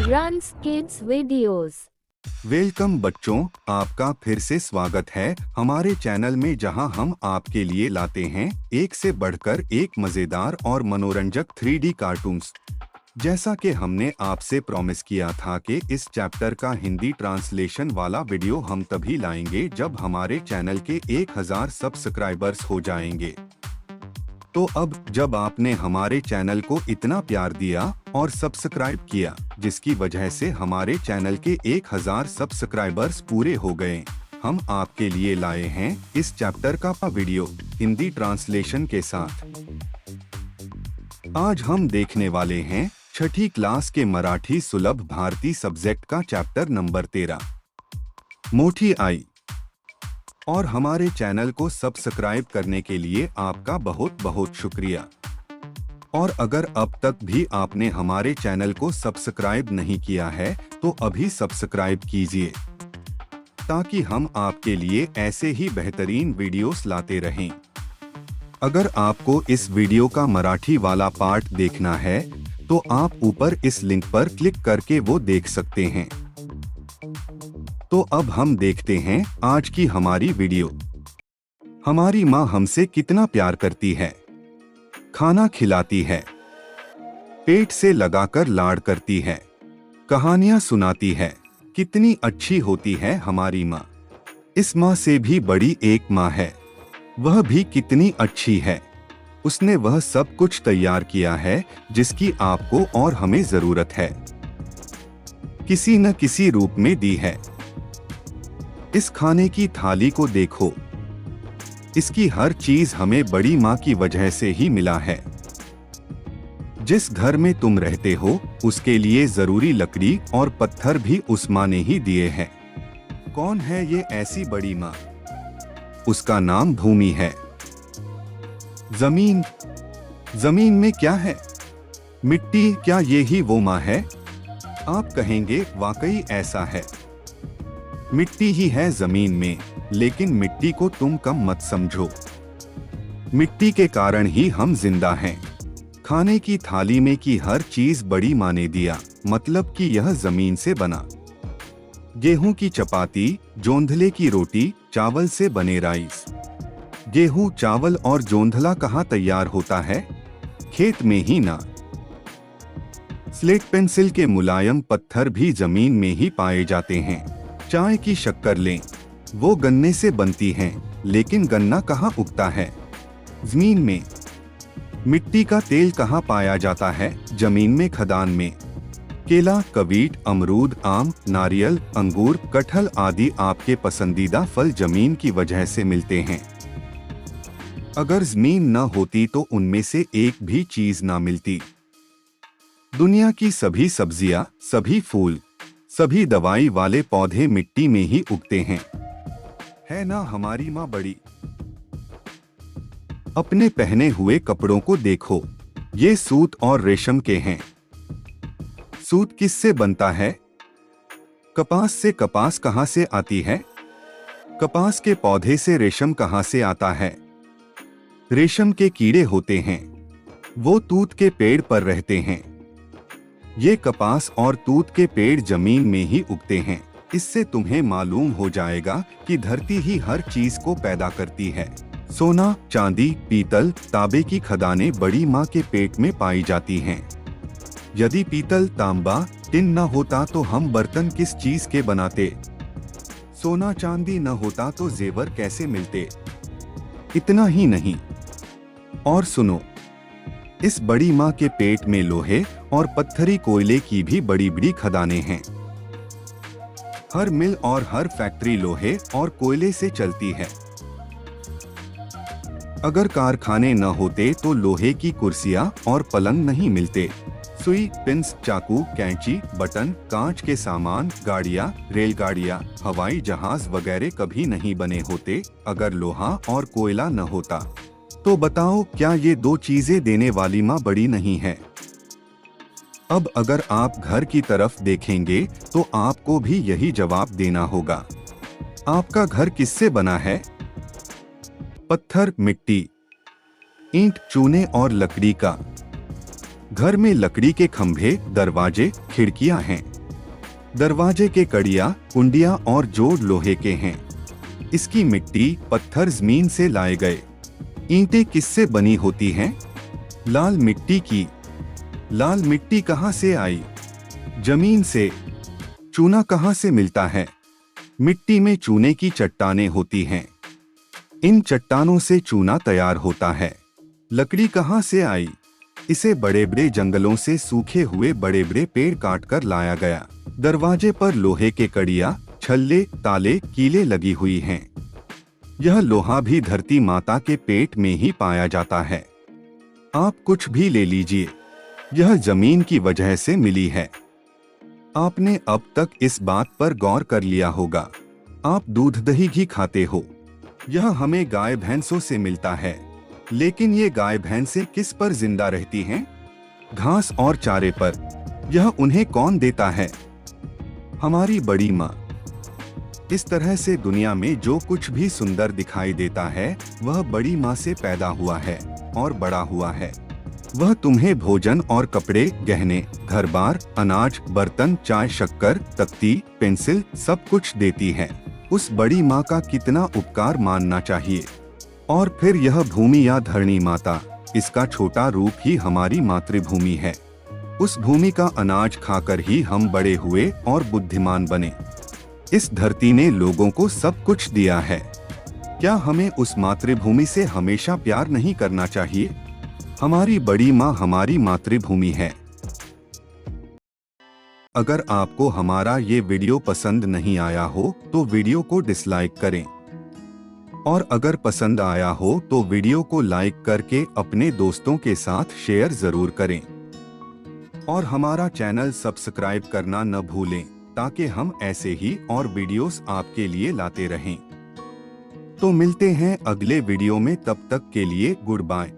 Runs kids videos. Welcome बच्चों, आपका फिर से स्वागत है हमारे चैनल में, जहां हम आपके लिए लाते हैं एक से बढ़कर एक मजेदार और मनोरंजक 3D कार्टून्स। जैसा कि हमने आपसे प्रॉमिस किया था कि इस चैप्टर का हिंदी ट्रांसलेशन वाला वीडियो हम तभी लाएंगे जब हमारे चैनल के 1000 सब्सक्राइबर्स हो जाएंगे। तो अब जब आपने हमारे चैनल को इतना प्यार दिया और सब्सक्राइब किया, जिसकी वजह से हमारे चैनल के 1000 सब्सक्राइबर्स पूरे हो गए, हम आपके लिए लाए हैं इस चैप्टर का वीडियो हिंदी ट्रांसलेशन के साथ। आज हम देखने वाले हैं छठी क्लास के मराठी सुलभ भारती सब्जेक्ट का चैप्टर नंबर 13, मोठी आई। और हमारे चैनल को सब्सक्राइब करने के लिए आपका बहुत बहुत शुक्रिया। और अगर अब तक भी आपने हमारे चैनल को सब्सक्राइब नहीं किया है तो अभी सब्सक्राइब कीजिए, ताकि हम आपके लिए ऐसे ही बेहतरीन वीडियोस लाते रहें। अगर आपको इस वीडियो का मराठी वाला पार्ट देखना है तो आप ऊपर इस लिंक पर क्लिक करके वो देख सकते हैं। तो अब हम देखते हैं आज की हमारी वीडियो। हमारी माँ हमसे कितना प्यार करती है, खाना खिलाती है, पेट से लगाकर लाड करती है, कहानियां सुनाती है। कितनी अच्छी होती है हमारी माँ। इस माँ से भी बड़ी एक माँ है, वह भी कितनी अच्छी है। उसने वह सब कुछ तैयार किया है जिसकी आपको और हमें जरूरत है, किसी न किसी रूप में दी है। इस खाने की थाली को देखो, इसकी हर चीज हमें बड़ी माँ की वजह से ही मिला है। जिस घर में तुम रहते हो उसके लिए जरूरी लकड़ी और पत्थर भी उस माँ ने ही दिए हैं। कौन है ये ऐसी बड़ी माँ? उसका नाम भूमि है। जमीन, जमीन में क्या है? मिट्टी। क्या ये ही वो माँ है? आप कहेंगे वाकई ऐसा है, मिट्टी ही है जमीन में, लेकिन मिट्टी को तुम कम मत समझो। मिट्टी के कारण ही हम जिंदा हैं। खाने की थाली में की हर चीज बड़ी माँ ने दिया, मतलब कि यह जमीन से बना। गेहूं की चपाती, जोंधले की रोटी, चावल से बने राइस। गेहूं, चावल और जोंधला कहाँ तैयार होता है? खेत में ही ना। स्लेट पेंसिल के मुलायम पत्थर भी जमीन में ही पाए जाते हैं। चाय की शक्कर लें, वो गन्ने से बनती हैं, लेकिन गन्ना कहाँ उगता है? जमीन में। मिट्टी का तेल कहाँ पाया जाता है? जमीन में, खदान में। केला, कवीट, अमरूद, आम, नारियल, अंगूर, कटहल आदि आपके पसंदीदा फल जमीन की वजह से मिलते हैं। अगर जमीन न होती तो उनमें से एक भी चीज ना मिलती। दुनिया की सभी सब्जियां, सभी फूल, सभी दवाई वाले पौधे मिट्टी में ही उगते हैं। है ना हमारी माँ बड़ी? अपने पहने हुए कपड़ों को देखो, ये सूत और रेशम के हैं। सूत किससे बनता है? कपास से। कपास कहाँ से आती है? कपास के पौधे से। रेशम कहाँ से आता है? रेशम के कीड़े होते हैं, वो तूत के पेड़ पर रहते हैं। ये कपास और तूत के पेड़ जमीन में ही उगते हैं। इससे तुम्हें मालूम हो जाएगा कि धरती ही हर चीज को पैदा करती है। सोना, चांदी, पीतल, तांबे की खदानें बड़ी माँ के पेट में पाई जाती हैं। यदि पीतल, तांबा, टिन न होता तो हम बर्तन किस चीज के बनाते? सोना चांदी न होता तो जेवर कैसे मिलते? इतना ही नहीं, और सुनो, इस बड़ी माँ के पेट में लोहे और पत्थरी कोयले की भी बड़ी बड़ी खदानें हैं। हर मिल और हर फैक्ट्री लोहे और कोयले से चलती है। अगर कारखाने न होते तो लोहे की कुर्सियां और पलंग नहीं मिलते। सुई, पिंस, चाकू, कैंची, बटन, कांच के सामान, गाड़ियां, रेलगाड़ियां, हवाई जहाज वगैरह कभी नहीं बने होते अगर लोहा और कोयला न होता। तो बताओ, क्या ये दो चीजें देने वाली माँ बड़ी नहीं है? अब अगर आप घर की तरफ देखेंगे तो आपको भी यही जवाब देना होगा। आपका घर किससे बना है? पत्थर, मिट्टी, ईंट, चूने और लकड़ी का। घर में लकड़ी के खंभे, दरवाजे, खिड़कियां हैं। दरवाजे के कड़िया, कुंडिया और जोड़ लोहे के हैं। इसकी मिट्टी, पत्थर जमीन से लाए गए। ईंटें किससे बनी होती हैं? लाल मिट्टी की। लाल मिट्टी कहाँ से आई? जमीन से। चूना कहाँ से मिलता है? मिट्टी में चूने की चट्टानें होती हैं। इन चट्टानों से चूना तैयार होता है। लकड़ी कहाँ से आई? इसे बड़े बड़े जंगलों से सूखे हुए बड़े बड़े पेड़ काटकर लाया गया। दरवाजे पर लोहे के कड़िया, छल्ले, ताले, कीले लगी हुई हैं। यह लोहा भी धरती माता के पेट में ही पाया जाता है। आप कुछ भी ले लीजिए, यह जमीन की वजह से मिली है। आपने अब तक इस बात पर गौर कर लिया होगा। आप दूध दही घी खाते हो, यह हमें गाय भैंसों से मिलता है। लेकिन ये गाय भैंसें किस पर जिंदा रहती हैं? घास और चारे पर। यह उन्हें कौन देता है? हमारी बड़ी माँ। इस तरह से दुनिया में जो कुछ भी सुंदर दिखाई देता है वह बड़ी माँ से पैदा हुआ है और बड़ा हुआ है। वह तुम्हें भोजन और कपड़े, गहने, घर बार, अनाज, बर्तन, चाय, शक्कर, तख्ती, पेंसिल सब कुछ देती है। उस बड़ी माँ का कितना उपकार मानना चाहिए। और फिर यह भूमि या धरणी माता, इसका छोटा रूप ही हमारी मातृभूमि है। उस भूमि का अनाज खाकर ही हम बड़े हुए और बुद्धिमान बने। इस धरती ने लोगों को सब कुछ दिया है। क्या हमें उस मातृभूमि से हमेशा प्यार नहीं करना चाहिए? हमारी बड़ी माँ हमारी मातृभूमि है। अगर आपको हमारा ये वीडियो पसंद नहीं आया हो तो वीडियो को डिसलाइक करें, और अगर पसंद आया हो तो वीडियो को लाइक करके अपने दोस्तों के साथ शेयर जरूर करें। और हमारा चैनल सब्सक्राइब करना न भूलें ताकि हम ऐसे ही और वीडियोस आपके लिए लाते रहें। तो मिलते हैं अगले वीडियो में, तब तक के लिए गुड बाय।